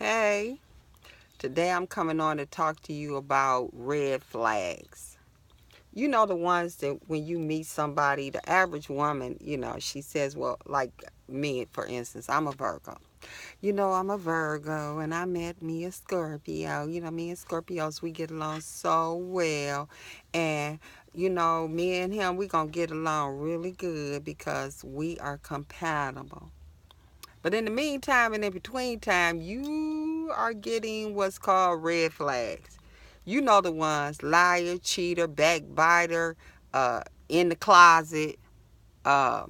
Hey, today I'm coming on to talk to you about red flags. You know, the ones that when you meet somebody, the average woman, she says, well, like me, for instance, I'm a Virgo. I'm a Virgo and I met me a Scorpio. Me and Scorpios, we get along so well. And, me and him, we going to get along really good because we are compatible. But in the meantime and in between time, you are getting what's called red flags. You know the ones: liar, cheater, backbiter, in the closet. Uh,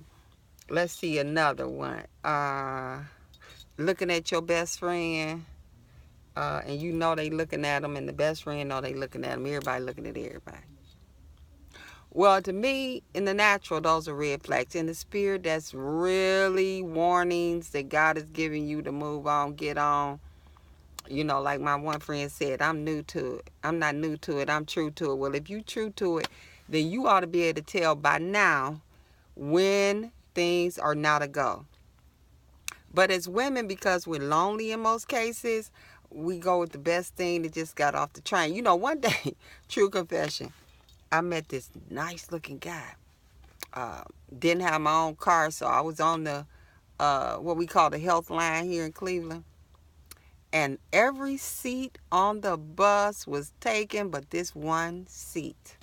let's see another one. Looking at your best friend, and you know they looking at them, and the best friend know they looking at them. Everybody looking at everybody. Well, to me, in the natural, those are red flags. In the spirit, that's really warnings that God is giving you to move on, get on. Like my one friend said, I'm new to it. I'm not new to it. I'm true to it. Well, if you true to it, then you ought to be able to tell by now when things are not a go. But as women, because we're lonely in most cases, we go with the best thing that just got off the train. One day, true confession, I met this nice looking guy. Uh, didn't have my own car, so I was on the what we call the health line here in Cleveland. And every seat on the bus was taken but this one seat.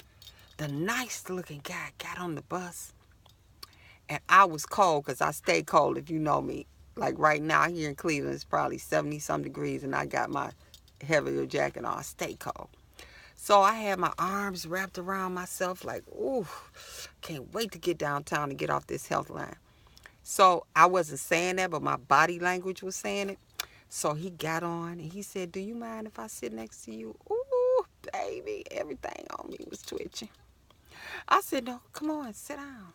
The nice looking guy got on the bus, and I was cold because I stay cold if you know me. Like right now here in Cleveland, it's probably 70 some degrees, and I got my heavier jacket on. I stay cold. So I had my arms wrapped around myself like, ooh, can't wait to get downtown and get off this health line. So I wasn't saying that, but my body language was saying it. So he got on and he said, do you mind if I sit next to you? Ooh, baby, everything on me was twitching. I said, no, come on, sit down.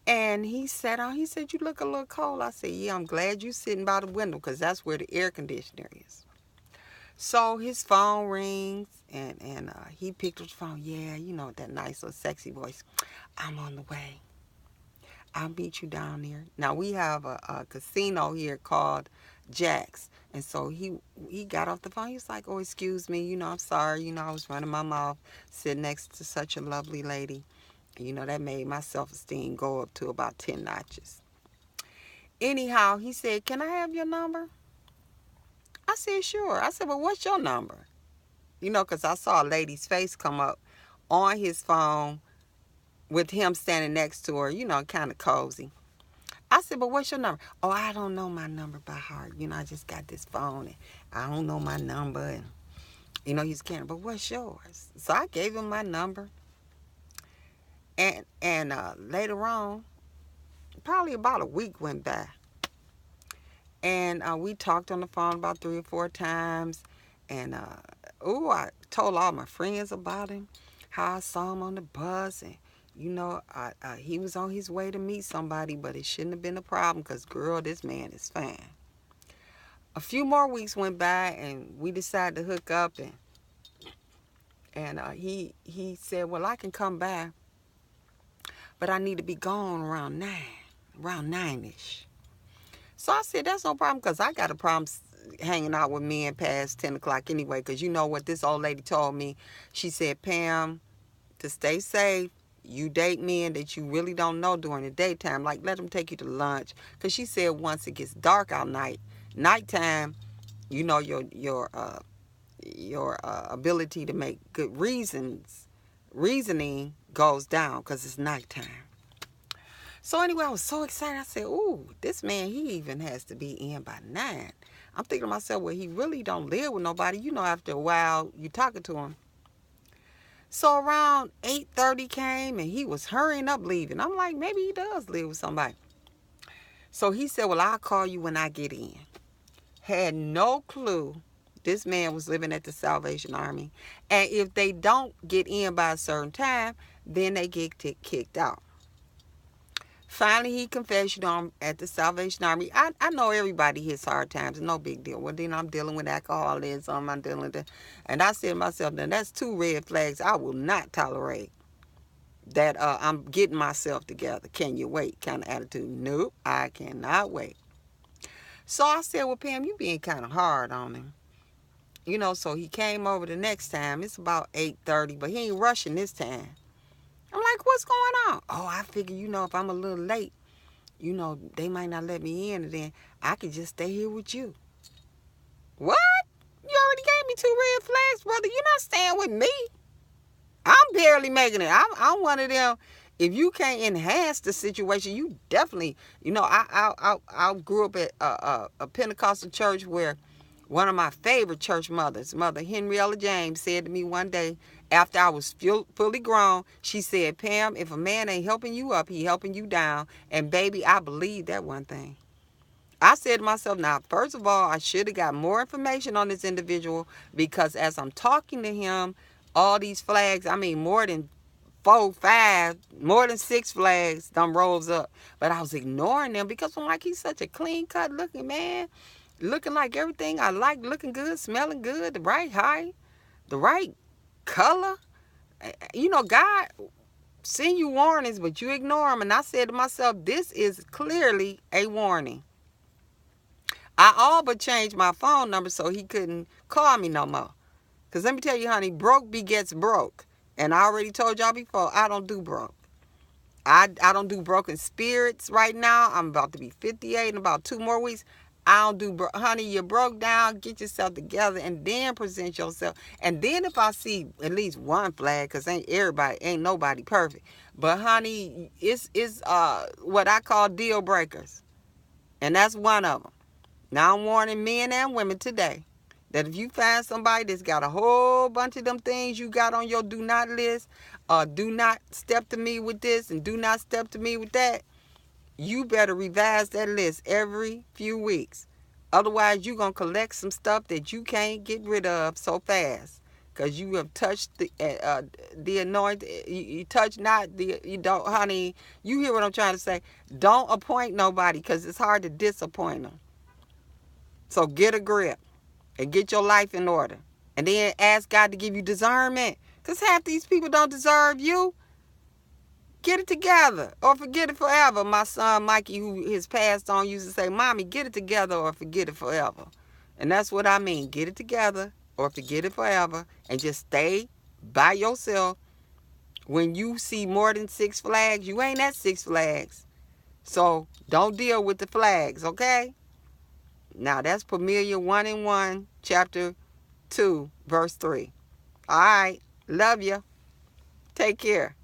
And he sat down. He said, you look a little cold. I said, yeah, I'm glad you're sitting by the window because that's where the air conditioner is. So his phone rings and he picked up the phone. Yeah, that nice little sexy voice. I'm on the way. I'll meet you down there. Now we have a casino here called Jack's, and so he got off the phone. He was like, "Oh, excuse me. I'm sorry. I was running my mouth, sitting next to such a lovely lady. That made my self-esteem go up to about 10 notches." Anyhow, he said, "Can I have your number?" I said, "Sure." I said, "Well, what's your number?" Because I saw a lady's face come up on his phone with him standing next to her. Kind of cozy. I said, but what's your number? Oh, I don't know my number by heart. I just got this phone and I don't know my number. And, he's kidding, but what's yours? So I gave him my number. And later on, probably about a week went by. And we talked on the phone about 3 or 4 times. And, I told all my friends about him, how I saw him on the bus. And, he was on his way to meet somebody, but it shouldn't have been a problem because, girl, this man is fine. A few more weeks went by, and we decided to hook up, and he said, well, I can come by, but I need to be gone around 9-ish. So I said, that's no problem, because I got a problem hanging out with men past 10 o'clock anyway, because you know what this old lady told me? She said, Pam, to stay safe, you date men that you really don't know during the daytime. Like, let them take you to lunch. Because she said once it gets dark out nighttime, your ability to make good reasoning goes down because it's nighttime. So anyway, I was so excited. I said, ooh, this man, he even has to be in by 9. I'm thinking to myself, well, he really don't live with nobody. After a while, you talking to him. So around 8:30 came and he was hurrying up leaving. I'm like, maybe he does live with somebody. So he said, well, I'll call you when I get in. Had no clue this man was living at the Salvation Army. And if they don't get in by a certain time, then they get kicked out. Finally, he confessed, at the Salvation Army. I know everybody hits hard times. No big deal. Well, then I'm dealing with alcoholism. I'm dealing with and I said to myself, now that's 2 red flags I will not tolerate. That I'm getting myself together. Can you wait? Kind of attitude. Nope, I cannot wait. So I said, well, Pam, you being kind of hard on him. So he came over the next time. It's about 8:30, but he ain't rushing this time. I'm like, what's going on? Oh, I figure, if I'm a little late, they might not let me in, and then I could just stay here with you. What? You already gave me 2 red flags, brother. You're not staying with me. I'm barely making it. I'm one of them. If you can't enhance the situation, you definitely, I grew up at a Pentecostal church where one of my favorite church mothers, Mother Henrietta James, said to me one day after I was fully grown, she said, Pam, if a man ain't helping you up, he helping you down. And baby, I believe that one thing. I said to myself, now, first of all, I should have got more information on this individual, because as I'm talking to him, all these flags, more than 4, 5, more than 6 flags done rose up. But I was ignoring them because I'm like, he's such a clean-cut looking man, looking like everything I like, looking good, smelling good, the right height, the right color. God send you warnings, but you ignore them. And I said to myself, this is clearly a warning. I all but changed my phone number so he couldn't call me no more. Because let me tell you, honey, broke begets broke. And I already told y'all before, I don't do broke. I don't do broken spirits right now. I'm about to be 58 in about 2 more weeks. I don't do broke. Honey, you're broke down. Get yourself together and then present yourself. And then if I see at least one flag, because ain't nobody perfect. But honey, it's what I call deal breakers. And that's one of them. Now I'm warning men and women today that if you find somebody that's got a whole bunch of them things you got on your do not list, do not step to me with this and do not step to me with that, you better revise that list every few weeks. Otherwise, you're going to collect some stuff that you can't get rid of so fast, because you have touched the anointed. You touch not you don't, honey. You hear what I'm trying to say? Don't appoint nobody, because it's hard to disappoint them. So get a grip and get your life in order. And then ask God to give you discernment. Because half these people don't deserve you. Get it together or forget it forever. My son Mikey, who has passed on, used to say, Mommy, get it together or forget it forever. And that's what I mean. Get it together or forget it forever. And just stay by yourself. When you see more than 6 flags, you ain't at 6 flags. So don't deal with the flags, okay? Now, that's Pamelia 1:1, chapter 2, verse 3. All right. Love you. Take care.